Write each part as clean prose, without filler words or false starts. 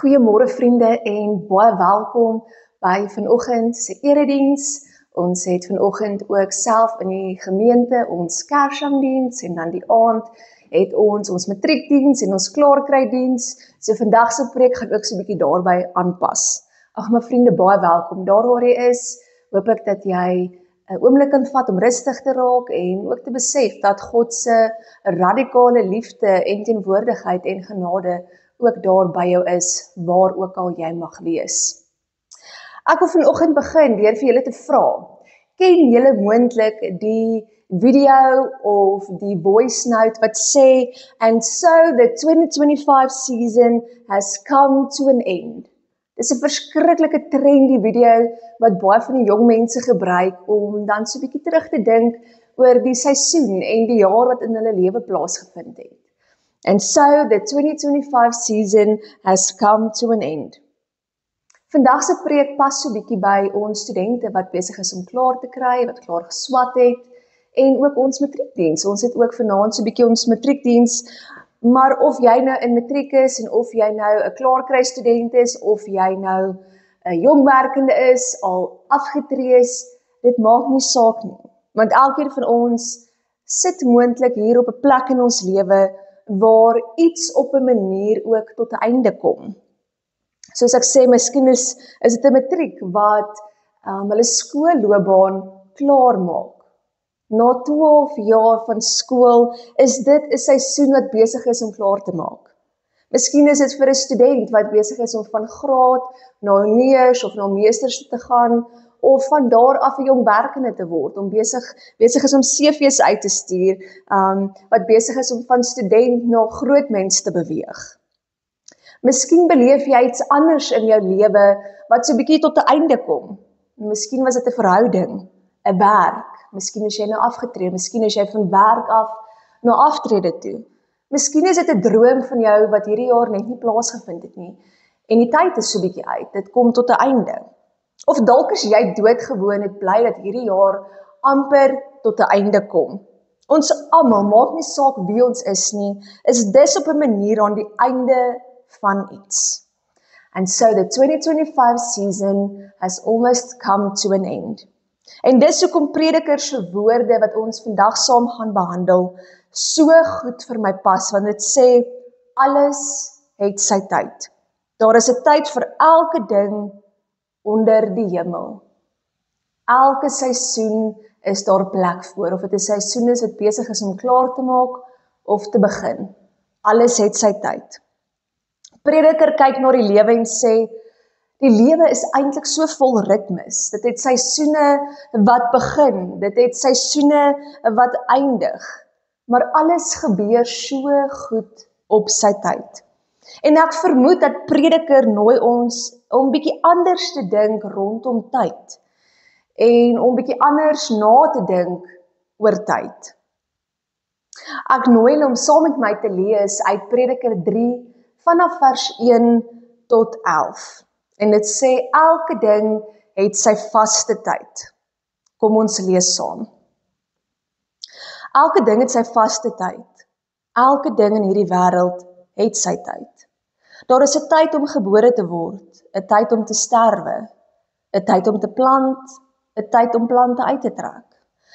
Goeiemôre vriende en baie welkom by vanoggend se erediens. Ons het vanoggend ook self in die gemeente ons Kersdiens en dan die aand het ons matriekdiens en ons klaarkrydiens. So vandag se preek gaan ook so 'n bietjie daarby aanpas. Ag my vriende, baie welkom. Daar waar jy is, hoop ek dat jy 'n oomblik kan vat om rustig te raak en ook te besef dat God se radikale liefde en teenwoordigheid en genade ook daar by jou is, waar ook al jy mag wees. Ek wil vanoggend begin deur vir julle te vra, ken julle moontlik die video of die voice note wat sê, and so the 2025 season has come to an end. Dis 'n verskriklike trendy video wat baie van die jong mense gebruik om dan so 'n bietjie terug te dink oor die seisoen en die jaar wat in hulle lewe plaasgevind het. And so the 2025 season has come to an end. Vandag se preek pas so bietjie by ons studente wat besig is om klaar te kry, wat klaar geswat het, en ook ons matriekdiens. Ons het ook vanaand so bietjie ons matriekdiens, maar of jy nou in matriek is, en of jy nou 'n klaarkry student is, of jy nou 'n jongwerkende is, al afgetree is, dit maak nie saak nie. Want elkeen van ons sit moontlik hier op 'n plek in ons lewe waar iets op 'n manier ook tot 'n einde kom. Soos ek sê, miskien is dit 'n matriek wat hulle skoolloopbaan klaar maak. Na 12 jaar van skool is dit 'n seisoen wat besig is om klaar te maak. Miskien is dit vir 'n student wat besig is om van graad na honeurs of na meesters te gaan, of van daar af 'n jong werkende te word, om besig is om CV's uit te stuur, wat besig is om van student na groot mens te beweeg. Miskien beleef jy iets anders in jou lewe wat so 'n bietjie tot 'n einde kom. Miskien was dit 'n verhouding, 'n werk, miskien is jy nou afgetree, miskien is jy van werk af na aftrede toe. Miskien is dit 'n droom van jou wat hierdie jaar net nie plaasgevind het nie, en die tyd is so 'n bietjie uit, dit kom tot 'n einde. Of dalk is jy doodgewoon, het bly dat hierdie jaar amper tot 'n einde kom. Ons almal, maak nie saak wie ons is nie, is dis op 'n manier aan die einde van iets. And so the 2025 season has almost come to an end. En dis hoekom Prediker se woorde wat ons vandag saam gaan behandel, so goed vir my pas, want dit sê, alles het sy tyd. Daar is 'n tyd vir elke ding onder die hemel. Elke seisoen is daar plek voor, of dit 'n seisoen is wat besig is om klaar te maak, of te begin. Alles het sy tyd. Prediker kyk na die lewe en sê, die lewe is eintlik so vol ritmes. Dit het seisoene wat begin, dit het seisoene wat eindig, maar alles gebeur so goed op sy tyd. En ek vermoed dat Prediker nooi ons om bietjie anders te dink rondom tyd, en om bietjie anders na te dink oor tyd. Ek nooi hulle om saam met my te lees uit Prediker 3, vanaf vers 1 tot 11. En dit sê, elke ding het sy vaste tyd. Kom ons lees saam. Elke ding het sy vaste tyd. Elke ding in hierdie wêreld het sy tyd. Daar is 'n tyd om gebore te word, 'n tyd om te sterwe, 'n tyd om te plant, 'n tyd om plante uit te trek,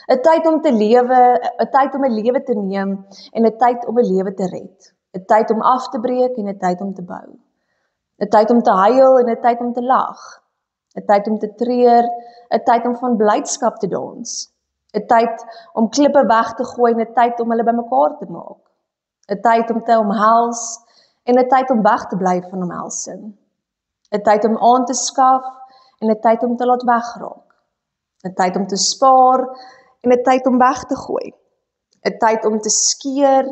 'n tyd om te lewe, 'n tyd om 'n lewe te neem, en 'n tyd om 'n lewe te red, 'n tyd om af te breek en 'n tyd om te bou, 'n tyd om te huil en 'n tyd om te lag, 'n tyd om te treur, 'n tyd om van blydskap te dans, 'n tyd om klippe weg te gooi en 'n tyd om hulle bymekaar te maak, 'n tyd om te omhels en 'n tyd om weg te bly van omhelsing, 'n tyd om aan te skaf en 'n tyd om te laat wegraak, 'n tyd om te spaar en 'n tyd om weg te gooi, 'n tyd om te skeer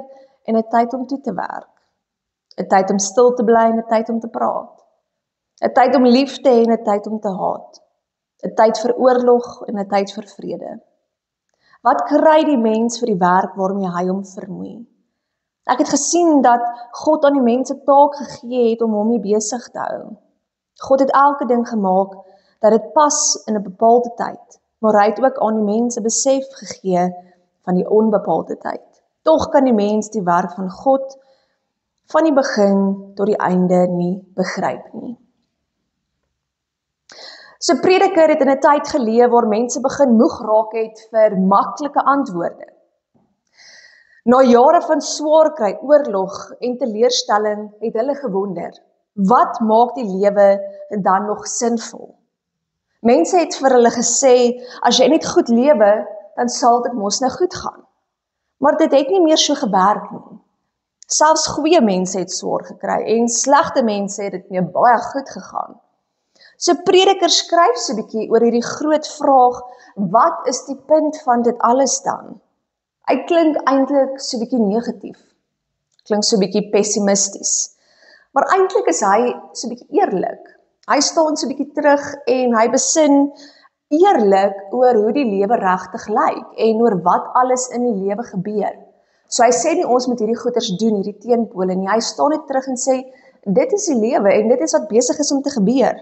en 'n tyd om toe te werk, 'n tyd om stil te bly en 'n tyd om te praat, 'n tyd om lief te hê en 'n tyd om te haat, 'n tyd vir oorlog en 'n tyd vir vrede. Wat kry die mens vir die werk waarmee hy hom vermoei? Ek het gesien dat God aan die mens 'n taak gegee het om hom mee besig te hou. God het elke ding gemaak dat dit pas in 'n bepaalde tyd, maar hy het ook aan die mens 'n besef gegee van die onbepaalde tyd. Tog kan die mens die werk van God van die begin tot die einde nie begryp nie. So Prediker het in 'n tyd geleef waar mense begin moeg raak het vir maklike antwoorde. Na jare van swaar kry, oorlog en teleurstelling het hulle gewonder, wat maak die lewe dan nog sinvol? Mense het vir hulle gesê, as jy net goed lewe, dan sal dit mos nou goed gaan. Maar dit het nie meer so gewerk nie. Selfs goeie mense het swaar gekry en slegte mense het dit mee baie goed gegaan. So Prediker skryf so 'n bietjie oor hierdie groot vraag, wat is die punt van dit alles dan? Hy klink eintlik so 'n bietjie negatief, klink so 'n bietjie pessimisties, maar eintlik is hy so 'n bietjie eerlik. Hy staan so 'n bietjie terug en hy besin eerlik oor hoe die lewe regtig lyk en oor wat alles in die lewe gebeur. So hy sê nie ons moet hierdie goeders doen, hierdie teenpole nie, hy staan net terug en sê, dit is die lewe en dit is wat besig is om te gebeur.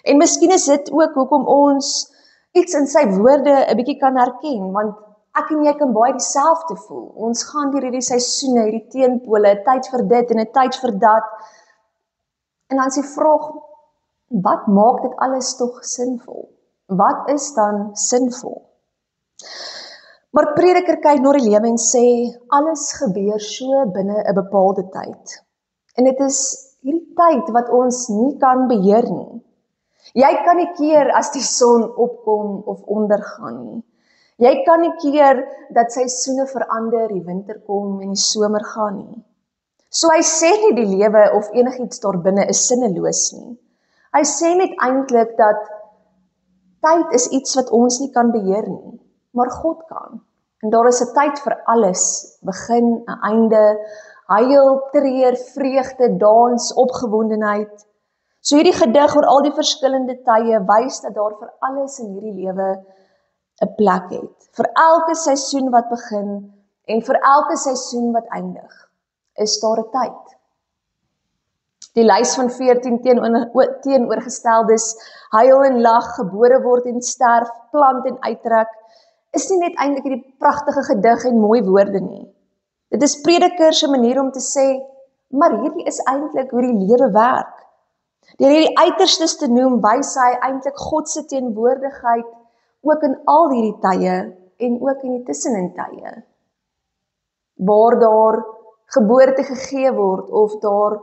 En miskien is dit ook hoekom ons iets in sy woorde 'n bietjie kan herken, want ek en jy kan baie dieselfde voel. Ons gaan deur hierdie seisoene, hierdie teenpole, 'n tyd vir dit en 'n tyd vir dat. En dan is die vraag, wat maak dit alles tog sinvol? Wat is dan sinvol? Maar Prediker kyk na die lewe en sê, alles gebeur so binne 'n bepaalde tyd. En dit is hierdie tyd wat ons nie kan beheer nie. Jy kan nie keer as die son opkom of ondergaan nie. Jy kan nie keer dat seisoene verander, die winter kom en die somer gaan nie. So hy sê nie die lewe of enigiets daar binne is sinneloos nie. Hy sê net eintlik dat tyd is iets wat ons nie kan beheer nie, maar God kan. En daar is 'n tyd vir alles, begin, 'n einde, huil, treur, vreugde, dans, opgewondenheid. So hierdie gedig oor al die verskillende tye wys dat daar vir alles in hierdie lewe 'n plek het. Vir elke seisoen wat begin en vir elke seisoen wat eindig, is daar 'n tyd. Die lys van 14 teenoorgesteldes, huil en lag, gebore word en sterf, plant en uittrek, is nie net eintlik hierdie pragtige gedig en mooi woorde nie. Dit is Prediker se manier om te sê, maar hierdie is eintlik hoe die lewe werk. Deur hierdie uiterstes te noem, wys hy eintlik God se teenwoordigheid ook in al hierdie tye en ook in die tussenin tye. Waar daar geboorte gegee word of daar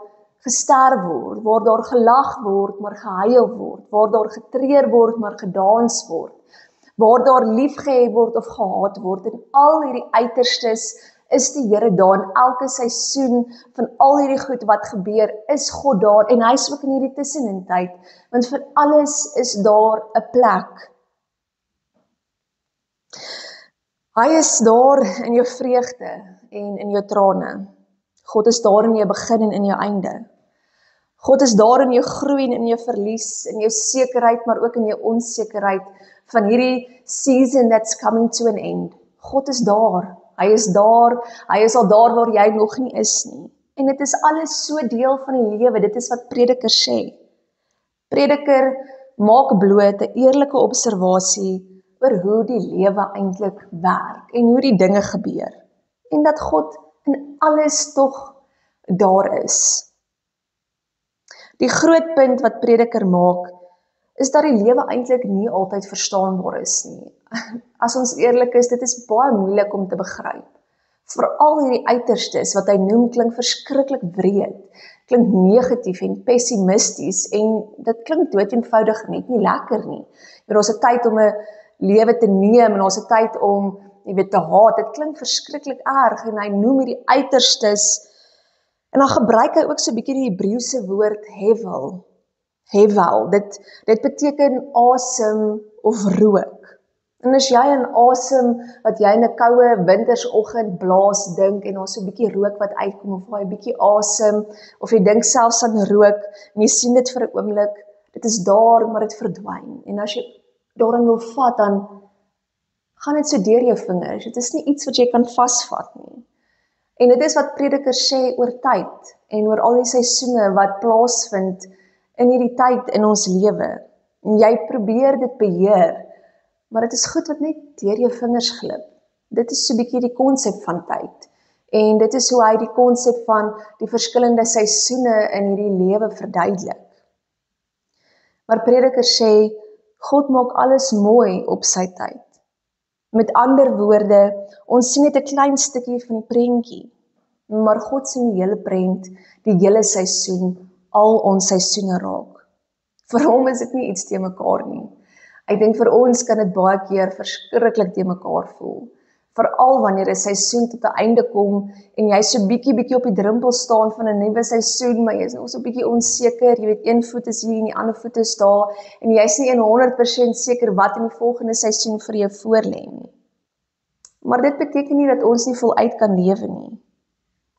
gesterf word, waar daar gelag word maar gehuil word, waar daar getreur word maar gedans word, waar daar liefgehê word of gehaat word, en al hierdie uiterstes is die Here daar in elke seisoen van al hierdie goed wat gebeur, is God daar en hy is ook in hierdie tussenin tyd, want vir alles is daar 'n plek. Hy is daar in jou vreugde en in jou trane. God is daar in jou begin en in jou einde. God is daar in jou groei en in jou verlies, in jou sekerheid, maar ook in jou onsekerheid van hierdie season that's coming to an end. God is daar. Hy is daar, hy is al daar waar jy nog nie is nie. En dit is alles so deel van die lewe, dit is wat Prediker sê. Prediker maak bloot 'n eerlike observasie oor hoe die lewe eintlik werk en hoe die dinge gebeur. En dat God in alles tog daar is. Die groot punt wat Prediker maak, is dat die lewe eintlik nie altyd verstaanbaar is nie. As ons eerlik is, dit is baie moeilik om te begryp. Veral hierdie uiterstes wat hy noem klink verskriklik wreed, klink negatief en pessimisties en dit klink doeteenvoudig net nie lekker nie. Ons het tyd om 'n lewe te neem en ons het tyd om, te haat. Dit klink verskriklik erg en hy noem hierdie uiterstes en dan gebruik hy ook so 'n bietjie die Hebreëse woord hevel. Hevel, dit beteken asem of rook. En as jy aan asem wat jy in 'n koue wintersoggend blaas dink en daar's so 'n bietjie rook wat uitkom of jy 'n bietjie asem of jy dink selfs aan rook en jy sien dit vir 'n oomblik, dit is daar maar dit verdwyn. En as jy daarin wil vat dan gaan dit so deur jou vingers. Dit is nie iets wat jy kan vasvat nie. En dit is wat Prediker sê oor tyd en oor al die seisoene wat plaasvind in hierdie tyd in ons lewe. En jy probeer dit beheer, maar dit is goed wat net deur jou vingers glip. Dit is so 'n bietjie die konsep van tyd En dit is hoe hy die konsep van die verskillende seisoene in hierdie lewe verduidelik. Maar Prediker sê, God maak alles mooi op sy tyd. Met ander woorde, ons sien net 'n klein stukkie van die prentjie, maar God sien die hele prent, die hele seisoen, al ons seisoene raak. Vir hom is dit nie iets te mekaar nie. Ek dink vir ons kan dit baie keer verskriklik te mekaar voel. Veral wanneer 'n seisoen tot 'n einde kom en jy so bietjie op die drempel staan van 'n nuwe seisoen, maar jy is nog so bietjie onseker, jy weet een voet is hier en die ander voet is daar en jy is nie 100% seker wat in die volgende seisoen vir jou voorlê nie. Maar dit beteken nie dat ons nie voluit kan lewe nie.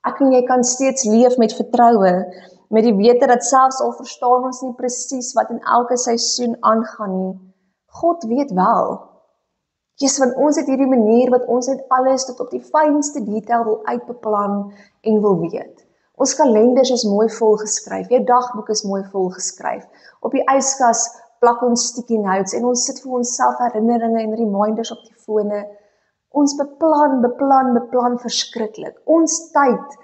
Ek en jy kan steeds leef met vertroue, met die wete dat selfs al verstaan ons nie presies wat in elke seisoen aangaan nie, God weet wel. Want ons het hierdie manier wat ons het alles tot op die fynste detail wil uitbeplan en wil weet. Ons kalenders is mooi volgeskryf, jou dagboek is mooi volgeskryf. Op die yskas plak ons sticky notes en ons sit vir onsself herinneringe en reminders op die fone. Ons beplan verskriklik. Ons tyd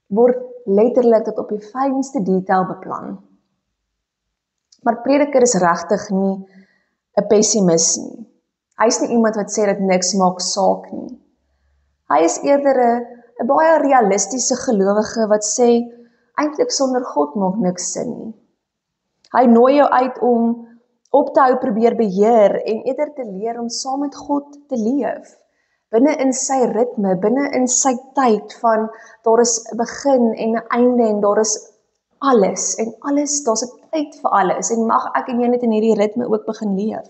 word letterlik tot op die fynste detail beplan. Maar Prediker is regtig nie 'n pessimis nie. Hy is nie iemand wat sê dat niks maak saak nie. Hy is eerder 'n baie realistiese gelowige wat sê, eintlik sonder God maak niks sin nie. Hy nooi jou uit om op te hou probeer beheer en eerder te leer om saam met God te leef. Binne in sy ritme, binne in sy tyd van, daar is 'n begin en 'n einde en daar is alles, daar's 'n tyd vir alles en mag ek en jy net in hierdie ritme ook begin leef.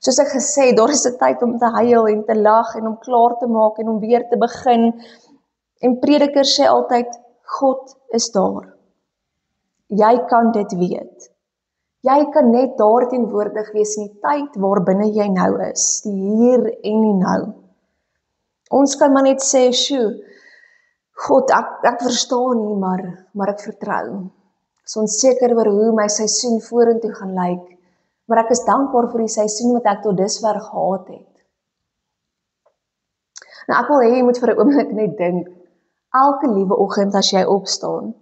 Soos ek gesê, daar is 'n tyd om te huil en te lag en om klaar te maak en om weer te begin. En Prediker sê altyd, God is daar. Jy kan dit weet. Jy kan net daar teenwoordig wees in die tyd waarbinne jy nou is, die hier en die nou. Ons kan maar net sê, God, ek verstaan nie, maar ek vertrou. Ek is onseker oor hoe my seisoen vorentoe gaan lyk, maar ek is dankbaar vir die seisoen wat ek tot dusver gehad het. Nou ek wil hê jy moet vir 'n oomblik net dink, elke liewe oggend as jy opstaan,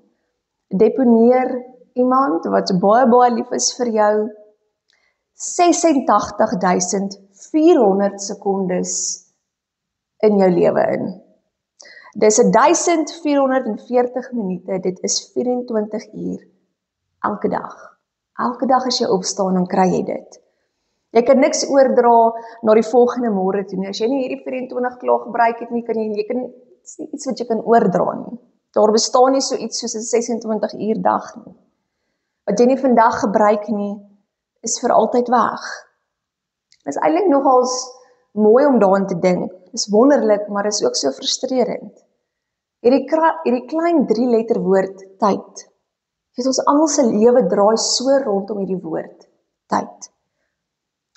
deponeer iemand wat baie lief is vir jou, 86.400 sekondes in jou lewe in. Dis 1440 minute, dit is 24 uur, elke dag. Elke dag as jy opstaan, dan kry jy dit. Jy kan niks oordra na die volgende môre toe nie. As jy nie hierdie 24 klaar gebruik het nie, dit is nie iets wat jy kan oordra nie. Daar bestaan nie so iets soos 'n 26 uur dag nie. Wat jy nie vandag gebruik nie, is vir altyd weg. Dit is eintlik nogals mooi om daaraan te dink. Dit is wonderlik, maar dit is ook so frustrerend. Hierdie klein 3-letter woord, tyd. Ons almal se lewe draai so rondom hierdie woord, tyd.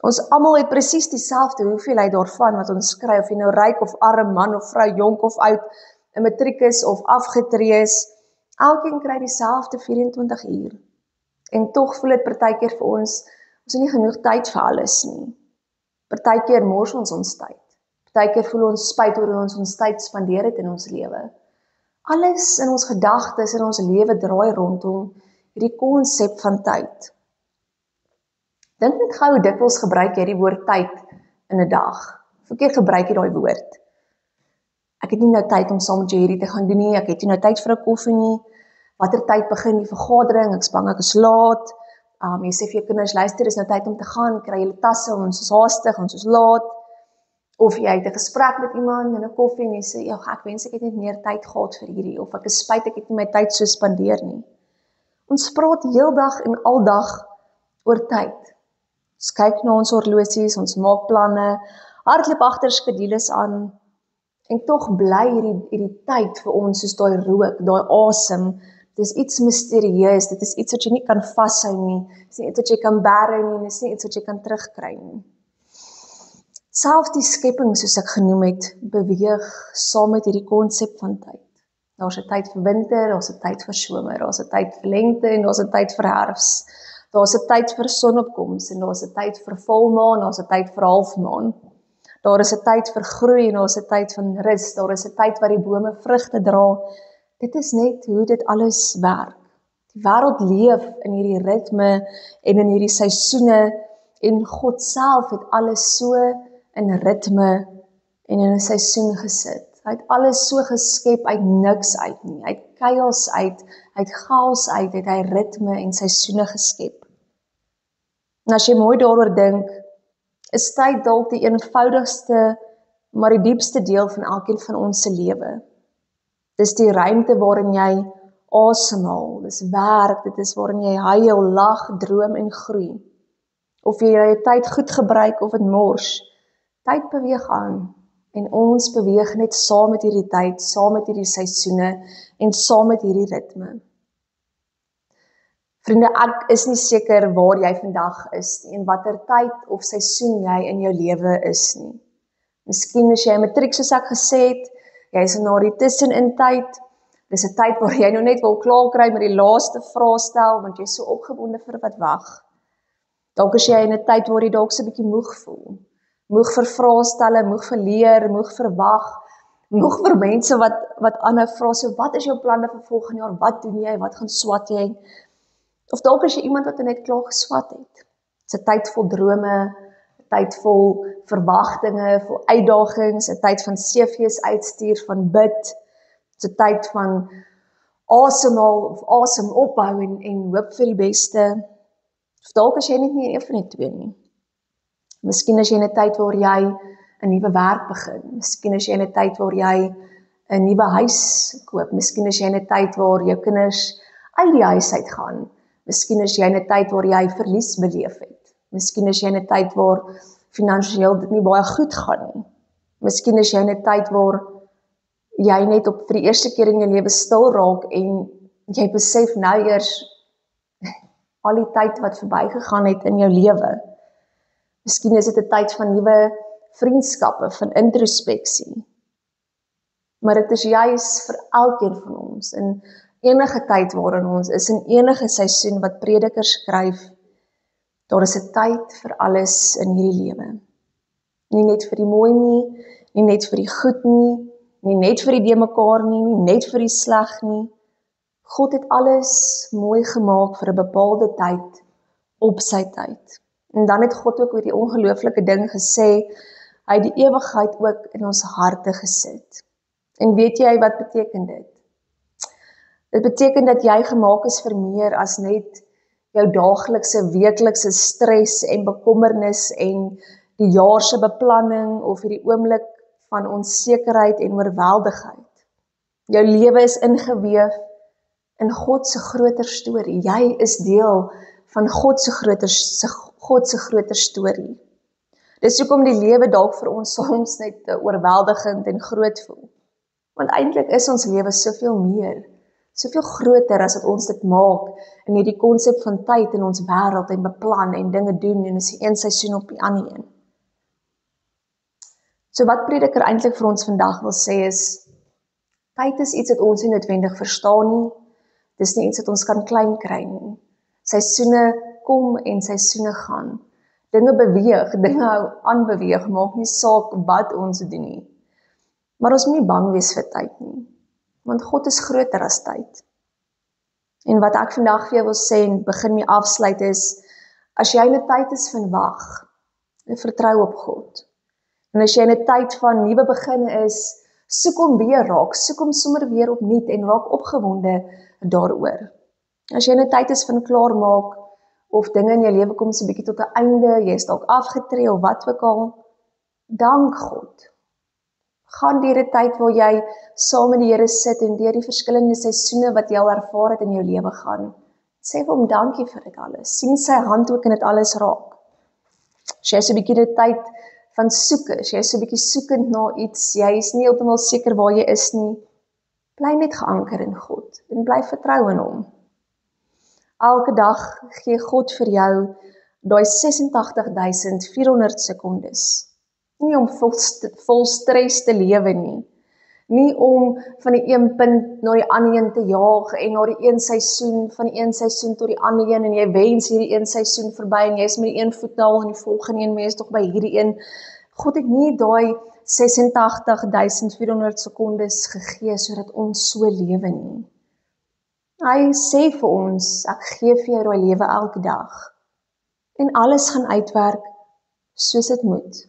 Ons almal het presies dieselfde hoeveelheid daarvan wat ons kry, of jy nou ryk of arm, man of vrou, jonk of oud, 'n matrikus of afgetree is. Elkeen kry dieselfde 24 uur. En tog voel dit partykeer vir ons het nie genoeg tyd vir alles nie. Partykeer mors ons tyd. Partykeer voel ons spyt oor hoe ons tyd spandeer het in ons lewe. Alles in ons gedagtes en ons lewe draai rondom hierdie konsep van tyd. Dink net gou hoe dikwels gebruik jy die woord tyd in 'n dag. Hoeveel keer gebruik jy daai woord? Ek het nie nou tyd om saam met jou hierdie te gaan doen nie, ek het nie nou tyd vir 'n koffie nie. Watter tyd begin die vergadering? Ek's bang ek is laat. Jy sê vir jou kinders, luister, is nou tyd om te gaan, kry julle tasse, ons is haastig, ons is laat. Of jy het 'n gesprek met iemand en 'n koffie en jy sê, ja, ek wens ek het net meer tyd gehad vir hierdie, of ek is spyt ek het nie my tyd so spandeer nie. Ons praat heeldag en aldag oor tyd. Ons kyk na ons horlosies, ons maak planne, hardloop agter skedules aan, en tog bly hierdie tyd vir ons soos daai rook, daai asem. Dit is iets misterieus, dit is iets wat jy nie kan vashou nie, dit is nie iets wat jy kan bære nie, dit is nie iets wat jy kan terugkry nie. Selfs die skepping, soos ek genoem het, beweeg saam met hierdie konsep van tyd. Daar's 'n tyd vir winter, daar's 'n tyd vir somer, daar's 'n tyd vir lente en daar's 'n tyd vir herfs. Daar's 'n tyd vir sonopkoms en daar's 'n tyd vir volmaan, daar's 'n tyd vir halfmaan. Daar is 'n tyd vir groei en daar is 'n tyd van rus. Daar is 'n tyd waar die bome vrugte dra. Dit is net hoe dit alles werk. Die wêreld leef in hierdie ritme en in hierdie seisoene en God self het alles so in ritme en in 'n seisoen gesit. Hy het alles so geskep uit niks uit nie. Uit chaos uit chaos uit het hy ritme en seisoene geskep. En as jy mooi daaroor dink, is tyd dalk die eenvoudigste, maar die diepste deel van elkeen van ons se lewe. Dis die ruimte waarin jy asemhaal, dis werk, dit is waarin jy huil, lag, droom en groei. Of jy jou tyd goed gebruik of dit mors, tyd beweeg aan. En ons beweeg net saam met hierdie tyd, saam met hierdie seisoene en saam met hierdie ritme. Vriende, ek is nie seker waar jy vandag is nie en watter tyd of seisoen jy in jou lewe is nie. Miskien is jy 'n matriek soos ek gesê het, jy is in daardie tussenin tyd. Dis 'n tyd waar jy nou net wil klaar kry met die laaste vraestel want jy is so opgewonde vir wat wag. Dalk is jy in 'n tyd waar jy dalk so 'n bietjie moeg voel. Moeg vir vraestelle, moeg vir leer, moeg vir wag, moeg vir mense wat aanhou vra, so wat is jou planne vir volgende jaar, wat doen jy, wat gaan swat jy? Of dalk is jy iemand wat net klaar geswat het. Dis 'n tyd vol drome, 'n tyd vol verwagtinge, vol uitdagings, 'n tyd van CV's uitstuur, van bid, dis 'n tyd van asemhaal of asem ophou en hoop vir die beste. Of dalk is jy net nie een van die twee nie. Miskien is jy in 'n tyd waar jy 'n nuwe werk begin. Miskien is jy in 'n tyd waar jy 'n nuwe huis koop. Miskien is jy in 'n tyd waar jou kinders uit die huis uit gaan. Miskien is jy in 'n tyd waar jy verlies beleef het. Miskien is jy in 'n tyd waar finansiëel dit nie baie goed gaan nie. Miskien is jy in 'n tyd waar jy net vir die eerste keer in jou lewe stil raak en jy besef nou eers al die tyd wat verbygegaan het in jou lewe. Miskien is dit 'n tyd van nuwe vriendskappe, van introspeksie. Maar dit is juis vir elkeen van ons, in enige tyd waarin ons is, in enige seisoen wat Prediker skryf, daar is 'n tyd vir alles in hierdie lewe. Nie net vir die mooi nie, nie net vir die goed nie, nie net vir die de-mekaar nie, nie net vir die sleg nie. God het alles mooi gemaak vir 'n bepaalde tyd, op sy tyd. En dan het God ook oor die ongelooflike ding gesê, hy het die ewigheid ook in ons harte gesit. En weet jy wat beteken dit? Dit beteken dat jy gemaak is vir meer as net jou daaglikse, weeklikse stres en bekommernis en die jaar se beplanning of hierdie oomblik van onsekerheid en oorweldigheid. Jou lewe is ingeweef in God se groter storie. Jy is deel van God se groter storie. Dis hoekom die lewe dalk vir ons soms net oorweldigend en groot voel. Want eintlik is ons lewe soveel meer, soveel groter as wat ons dit maak in hierdie konsep van tyd in ons wêreld en beplan en dinge doen en is die een seisoen op die ander een. So wat Prediker eintlik vir ons vandag wil sê is, tyd is iets wat ons nie noodwendig verstaan nie, dis nie iets wat ons kan klein kry nie. Seisoene kom en seisoene gaan. Dinge beweeg, dinge hou aanbeweeg, maak nie saak wat ons doen nie. Maar ons moet nie bang wees vir tyd nie, want God is groter as tyd. En wat ek vandag vir jou wil sê en begin mee afsluit is, as jy in 'n tyd is van wag, vertrou op God. En as jy in 'n tyd van nuwe beginne is, soek hom weer raak, soek hom sommer weer opnuut en raak opgewonde daaroor. As jy in 'n tyd is van klaarmaak, of dinge in jou lewe kom so 'n bietjie tot 'n einde, jy is dalk afgetree of wat ook al, dank God. Gaan deur 'n tyd waar jy saam met die Here sit en deur die verskillende seisoene wat jy al ervaar het in jou lewe gaan. Sê vir hom dankie vir dit alles. Sien sy hand ook in dit alles raak. As jy so 'n bietjie 'n tyd van soek is, jy is so 'n bietjie soekend na iets, jy is nie heeltemal seker waar jy is nie, bly net geanker in God en bly vertrou in hom. Elke dag gee God vir jou daai 86.400 sekondes. Nie om vol stres te lewe nie. Nie om van die een punt na die ander een te jaag en na die een seisoen, van die een seisoen tot die ander een en jy wens hierdie een seisoen verby en jy is met die een voet al in die volgende een, maar jy is tog by hierdie een God het nie daai 86.400 sekondes gegee sodat ons so lewe nie. Hy sê vir ons, ek gee vir jou daai lewe elke dag. En alles gaan uitwerk soos dit moet.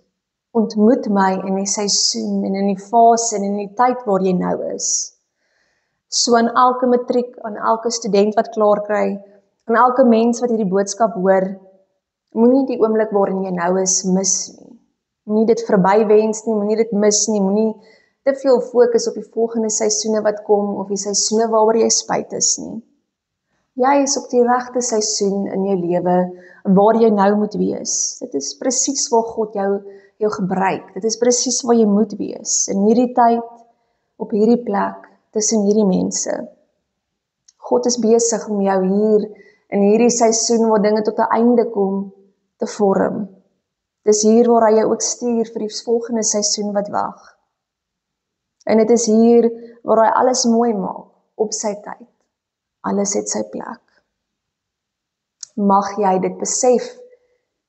Ontmoet my in die seisoen en in die fase en in die tyd waar jy nou is. So aan elke matriek, aan elke student wat klaar kry, aan elke mens wat hierdie boodskap hoor, moenie die oomblik waarin jy nou is mis nie. Moenie dit verbywens nie, moenie dit mis nie, moenie te veel fokus op die volgende seisoene wat kom of die seisoene waaroor jy spyt is nie. Jy is op die regte seisoen in jou lewe waar jy nou moet wees. Dit is presies waar God jou gebruik. Dit is presies waar jy moet wees. In hierdie tyd, op hierdie plek, tussen hierdie mense. God is besig om jou hier in hierdie seisoen waar dinge tot 'n einde kom te vorm. Dis hier waar hy jou ook stuur vir die volgende seisoen wat wag. En dit is hier waar hy alles mooi maak op sy tyd. Alles het sy plek. Mag jy dit besef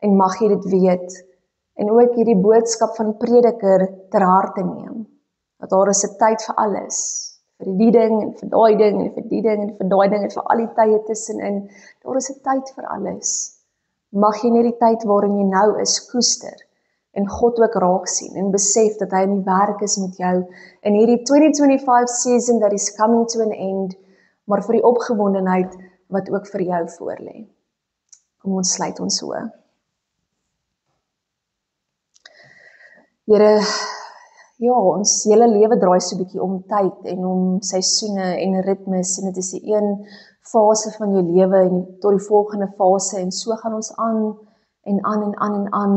en mag jy dit weet en ook hierdie boodskap van Prediker ter harte neem. Dat daar is 'n tyd vir alles. Vir die ding en vir daai ding en vir die ding en vir daai ding en vir al die tye tussenin. Daar is 'n tyd vir alles. Mag jy net die tyd waarin jy nou is koester en God ook raak sien en besef dat hy in die werk is met jou in hierdie 2025 season that is coming to an end, maar vir die opgewondenheid wat ook vir jou voorlê. Kom ons sluit ons so. Here, ja, ons hele lewe draai so 'n bietjie om tyd en om seisoene en ritmes en dit is die een fase van jou lewe en tot die volgende fase en so gaan ons aan en aan en aan en aan.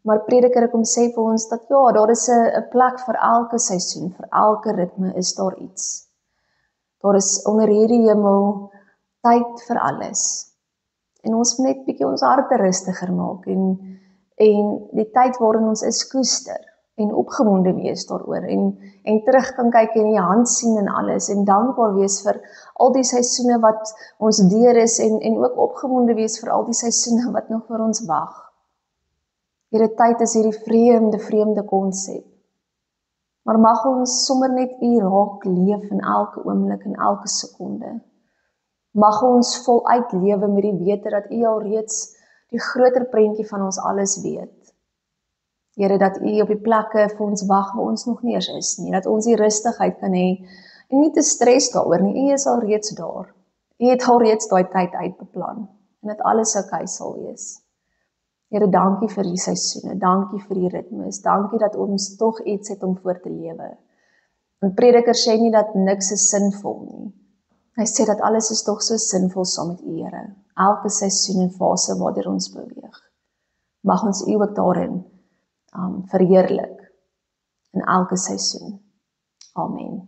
Maar Prediker kom sê vir ons dat ja, daar is 'n plek vir elke seisoen, vir elke ritme is daar iets. Daar is onder hierdie hemel tyd vir alles. En ons moet net bietjie ons harte rustiger maak en die tyd waarin ons is koester en opgewonde wees daaroor en terug kan kyk en die hand sien en alles en dankbaar wees vir al die seisoene wat ons deur is en ook opgewonde wees vir al die seisoene wat nog vir ons wag. Hierdie tyd is hierdie vreemde konsep. Maar mag ons sommer net U raak leef in elke oomblik en elke sekonde. Mag ons voluit lewe met die wete dat U alreeds die groter prentjie van ons alles weet. Here, dat U op die plekke vir ons wag waar ons nog nie eens is nie, dat ons die rustigheid kan hê en nie te stres daaroor nie. U is alreeds daar. U het alreeds daai tyd uitbeplan en dat alles oukei sal wees. Here, dankie vir die seisoene, dankie vir die ritmes, dankie dat ons tog iets het om voor te lewe. En Prediker sê nie dat niks is sinvol nie. Hy sê dat alles is tog so sinvol saam met U, Here. Elke seisoen en fase waardeur ons beweeg. Mag ons U ook daarin verheerlik in elke seisoen. Amen.